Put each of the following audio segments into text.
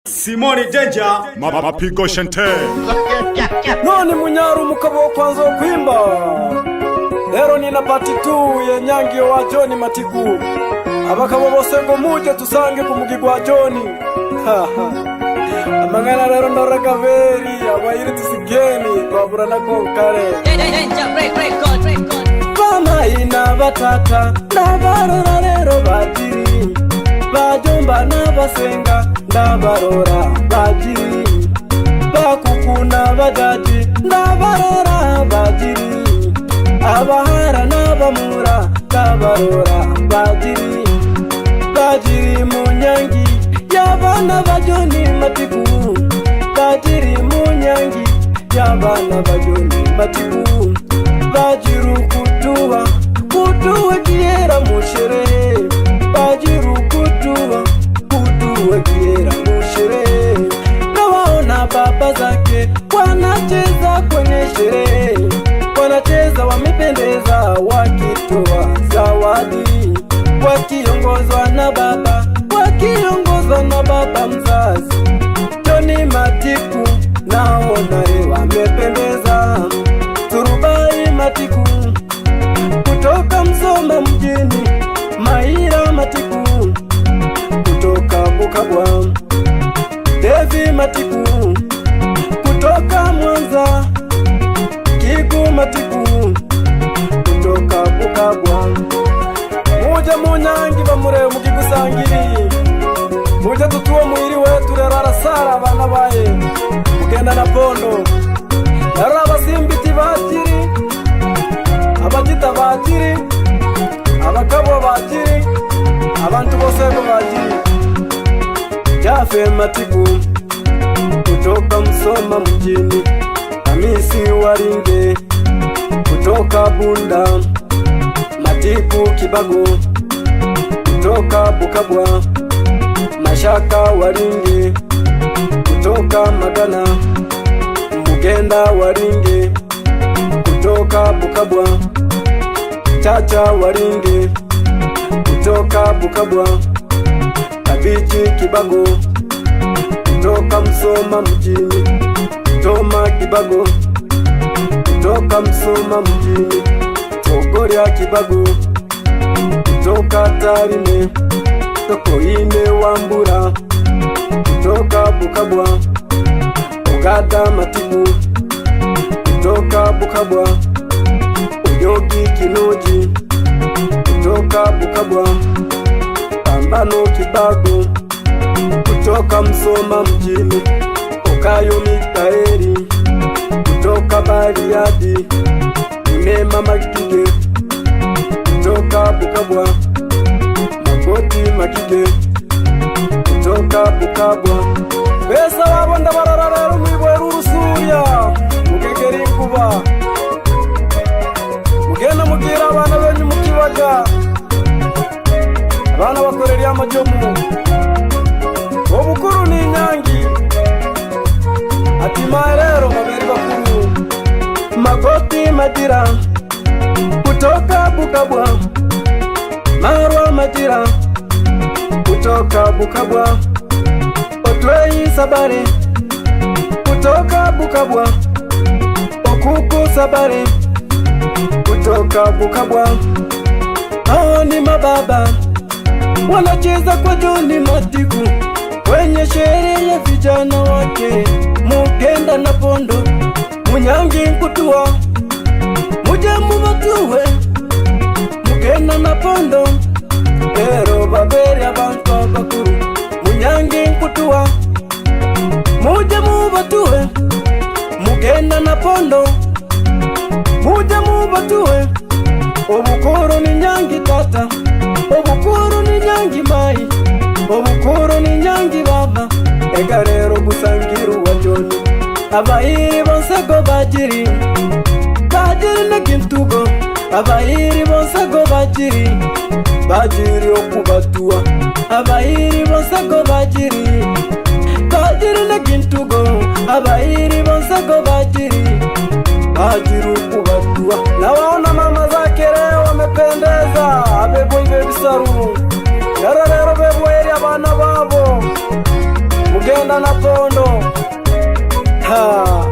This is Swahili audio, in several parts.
Simoni Danger mapigo shente none munyaru mukabo kwanza kwimba lero nina part 2 ye nyangi wa John Matiku abakabo bose ngo muje tusange ku mugi gwa John amangana lero ndoraga veri abayiri tusigeni babura na konkare Mama ina batata ndabarora lero batiri bajomba nabasenga ndabarora bajiri bakukuna badaji ndabarora bajiri abahara nabamura ndabarora bajiri bajiri munyangi yabana bajoni Matiku bajiri munyangi yabana bajoni Matiku bajiru kutuwa kiera mushere bajiru kutuwa kiera mushere nawaona baba zake wanacheza kwenye sherehe wanacheza wamependeza wakitoa zawadi wakiongozwa na baba mzazi John Matiku naona wamependeza Turubai Matiku kutoka Msoma mjini Maira Matiku kutoka Bukabwa Devi Matiku kutoka Mwanza Kigu Matiku kutoka Bukabwa Muja munyangi bamure mukigusangiri Muja tutuwa mwiri wetu rerara sara bana baye mugenda na pondo Yara abasimbiti bakiri abagita bakiri abakabo bakiri abantu bose bakiri Jafe Matiku kutoka Msoma mjini Hamisi Waringe kutoka Bunda Matiku Kibago kutoka Bukabwa Mashaka Waringe kutoka Magana Mugenda Waringe kutoka Bukabwa Chacha Waringe kutoka Bukabwa Kabiji Kibago kutoka Msoma mjini Toma Kibago kutoka Msoma mjini Togoria Kibago kutoka Tarime Tokoine Wambura kutoka Bukabwa Ogada Matiku kutoka Bukabwa Uyogi Kinoji kutoka Bukabwa Pambano Kibago kutoka Msoma mjini Okayo Mikaeli kutoka Bariadi Mema Makige kutoka Bukabwa Magoti Makige kutoka Bukabwa Besa wabonda bararara mwibweru rusuya mugegeri kuba mugena mugira abana benyu mukibaga abana bakorera amajomu obukuru ni nyangi ati marero maberi bakuru Magoti Madira kutoka Bukabwa Marwa Madira kutoka Bukabwa Otwei Sabare kutoka Bukabwa Okuku Sabare kutoka Bukabwa hao ni mababa wanacheza kwa John Matiku kwenye sherehe ya vijana wake Mugenda na Pondo Munyangi kutua muje mubatuwe Mugenda na Pondo Pero baberi abantu bakuru Munyangi kutua muje mubatuwe Mugenda na Pondo muje mubatuwe Obukuru ni nyangi tata Obukuru ni nyangi mai Obukuru ni nyangi baba Ega rero gusangiru wa John Abayiri bonsego bajiri Bajiri na Kintugo Abayiri bonsego bajiri Bajiri okubatua Abayiri bonsego bajiri Bajiri na Kintugo Abayiri bonsego bajiri Bajiri okubatua Na waona mama zake leo wamependeza Abebo ibe bisaru Yara rero bebo eri abana babo genda na pondo ha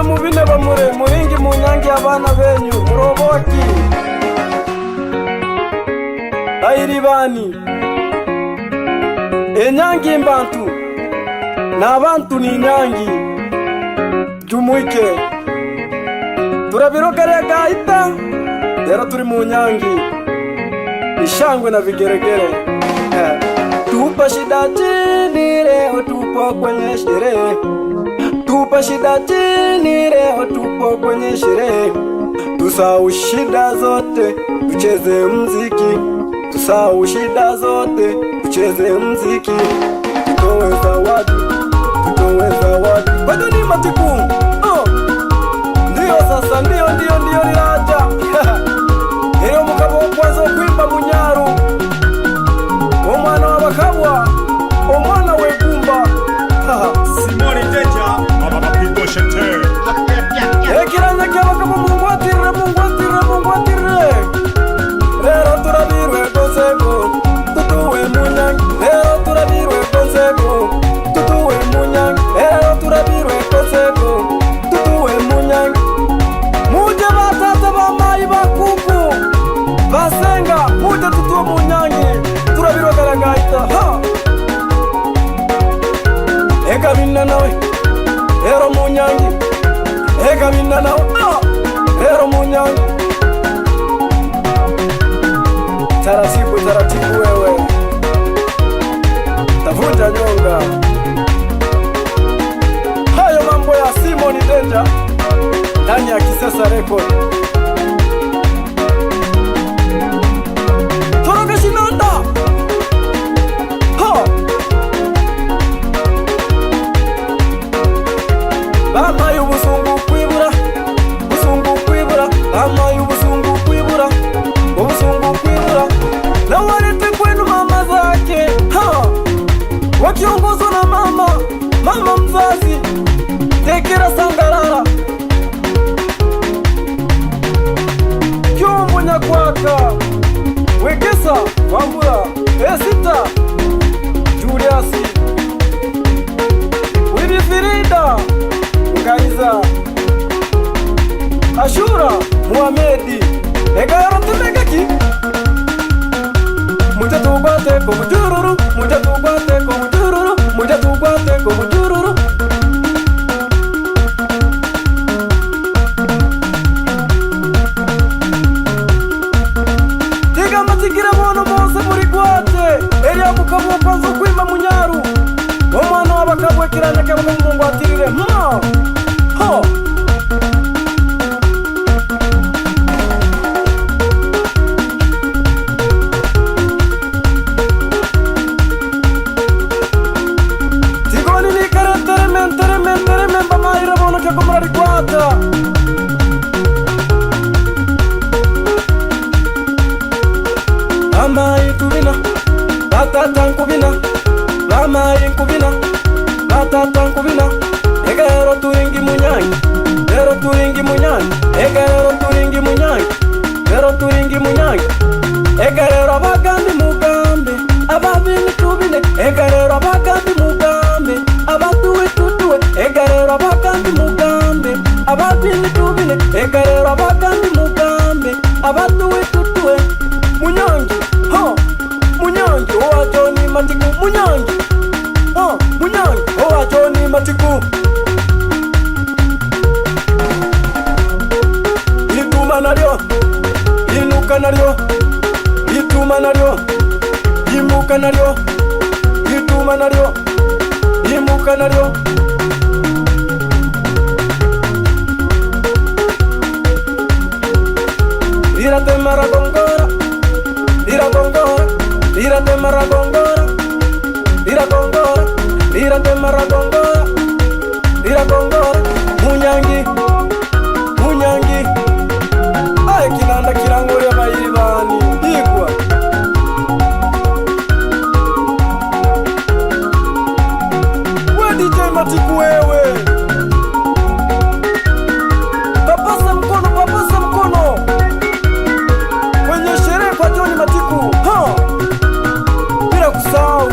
mubine bamure muringi mu nyange abana benyu muroboki ayiribani enyangi mbantu n'abantu ni nyangi jumuike turabirogere gaita rero turi mu nyangi ishangwe na vigeregere tupa shida chini leo tupo kwenye sherehe tupa shida chini leo tupo kwenye sherehe tusahau shida zote tucheze mziki tusahau shida zote tucheze mziki tutoe zawadi bado ni Matiku ndio sasa ndio liraja iyo mugabo kwanza kwimba munyaru omwana wabakabwa omwana wegumba Simoni Danger, Mapapi Shante. ekiranya kyabagabo mungwatire rero turabirwe konseko tutuwe munyange rero turabirwe konseko tutuwe munyange rero turabirwe konseko tutuwe munyange muje batata bamayi bakuku basenga muje tutuwe munyange turabirwe garagaita ha eka binna nawe rero munyange eka binna nawe rero munyange taratibu wewe tavuta nyonga hayo mambo ya Simoni Danger ndani ya Kisesa Record toroka shinanda ha bama y'ubusungu kwibura bama y'ubusungu kwibura ubusungu kwibura na walete kwenu mama zake wakiongozwa na mama mzazi Tekera Sangarara Kyombo Nyakwaka Wegesa Wambura Esita Juliasi Wirifirida Ngaiza Ashura Muhamedi Egara tumegaki Muja tubate ko mujururu Muja tubate ko mujururu Muja tubate ko mujururu Tiga matikira mono mose muri gwate Eria mukabo kwanza kwima munyaru Omwana wabakabwe kiranya kabo mungu atirire ho Kubina Egero turingi munyanyi Egero turingi munyanyi Egero turingi munyanyi Egero turingi munyanyi Egero abagambi mugambe Ababini tubine Egero abagambi mugambe Abatuwe tutuwe Egero abagambi mugambe Ababini tubine Egero abagambi mugambe Abatuwe tutuwe Munyanyi Munyanyi Owa Johnny Matiku Munyanyi Munyanyi Owa Johnny Matiku Ituma naryo Inuka naryo Ituma naryo Imuka naryo Ituma naryo Imuka naryo Irate maragongora Iragongora Irate maragongora Iragongora Irate maragongora Iragongora Munyangi Ae kinanda kirangori ya mairibani Igwa We DJ Matiku wewe Papasa mkono Kwenye sherehe kwa Johnny Matiku Bila kusahau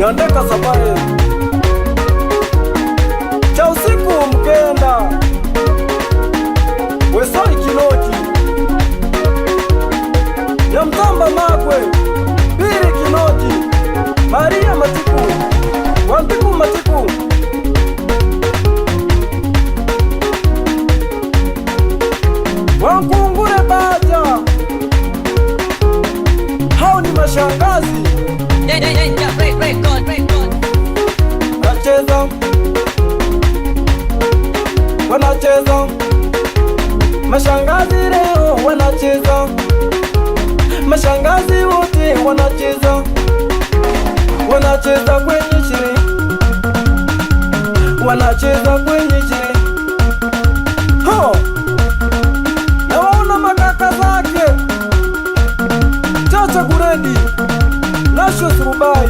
Nyandeka Safari cha usiku Mkenda Wesoi Kinoti Nyamtamba Magwe Biri Kinoti Maria Matiku Wantiku Matiku Wankungure Baja. Hao ni mashangazi wanacheza mashangazi leo wanacheza, mashangazi wote wanacheza kwenye sherehe, wanacheza kwenye sherehe. Nawaona makaka zake Chacha Guredi, Nasho Surubai,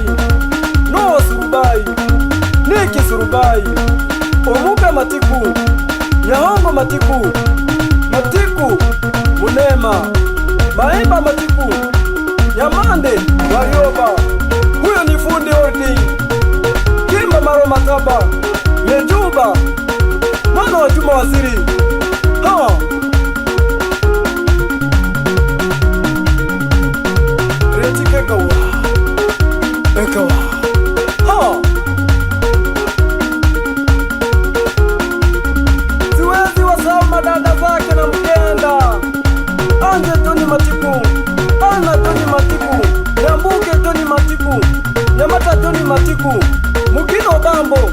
Noa Surubai, Niki Surubai, Omuka Matiku, Nyahongo Matiku, Matiku Munema, Maimba Matiku, Nyamande Warioba. Huyo ni fundi holding Kimba Maro Mataba, Lejuba mwana wa Juma Waziri. Siwezi wasahau madada zake na Mkenda, Anje Toni Matiku, Ana Toni Matiku, Nyambuke Toni Matiku, Nyamata Toni Matiku, Mugino Bambo,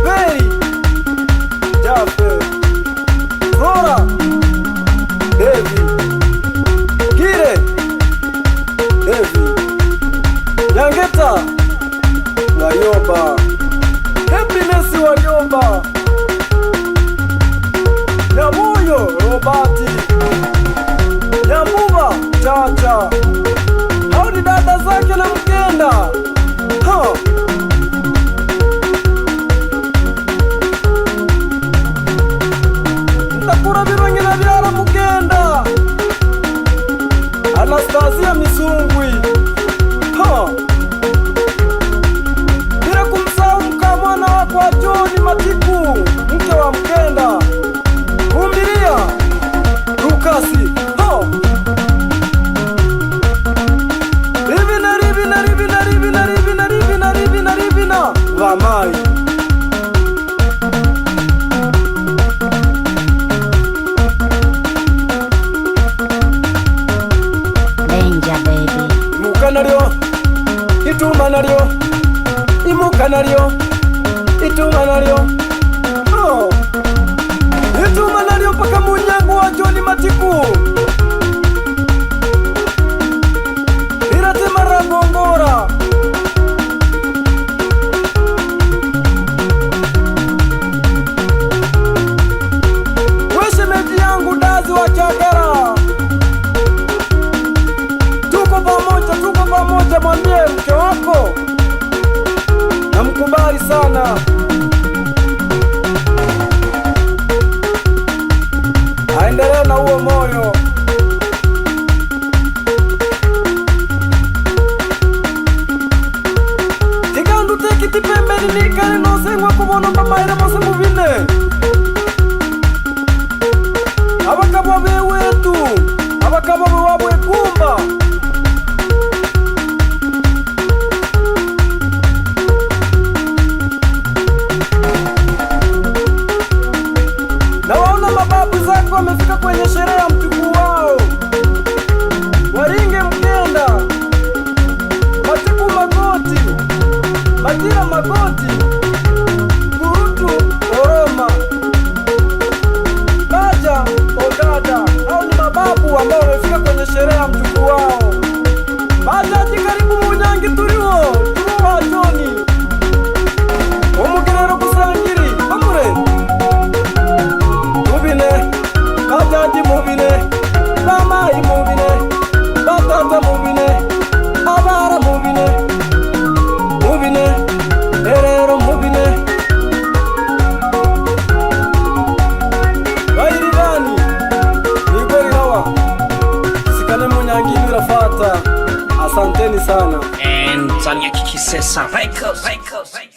Beri Jafe, Flora Devi, Gire Devi, Nyangeta Warioba, Happiness Warioba, Nyamuyo Robati, Nyamuba Chacha. Hao ni dada zake na Mkenda. Ndakura birongera byara Mkenda, Anastasia Misungwi, bila kumsahau mkamwana wako wa John Matiku, mke wa Mkenda, Vumilia Lukasi. Ribina Vamai. Danger baby. Imuka naryo, ituma naryo, imuka naryo, ituma naryo, ituma naryo paka munyangu wa John Matiku. Irate Maragongora, weshemeji yangu Dazi wa Chagara. Tuko pamoja, mwambie mke wako namkubali sana. Aendelee na huo moyo. Tigandu tekiti pembeni nikale nosengwa kubono mamaira mose mubine. Abakabo bewetu, abakabo bewabwe kumba. Nawaona mababu zako wamefika kwenye sherehe ya mjukuu wao. Waringe Mkenda, Matiku Magoti, Majira Magoti, Kurutu Oroma, Baja Ogada. Hao ni mababu ambao wamefika kwenye sherehe ya mjukuu wao. Bajaji karibu munyangi turiwo wa Joni Omugerero kusangiri amure mubine, Bajaji mubine, Bamai mubine, Batata mubine, Abara mubine, Erero mubine. Bairigani Igori hawa Sikane munyangi birafata. Asanteni sana. Tanzania Kikisesa Records.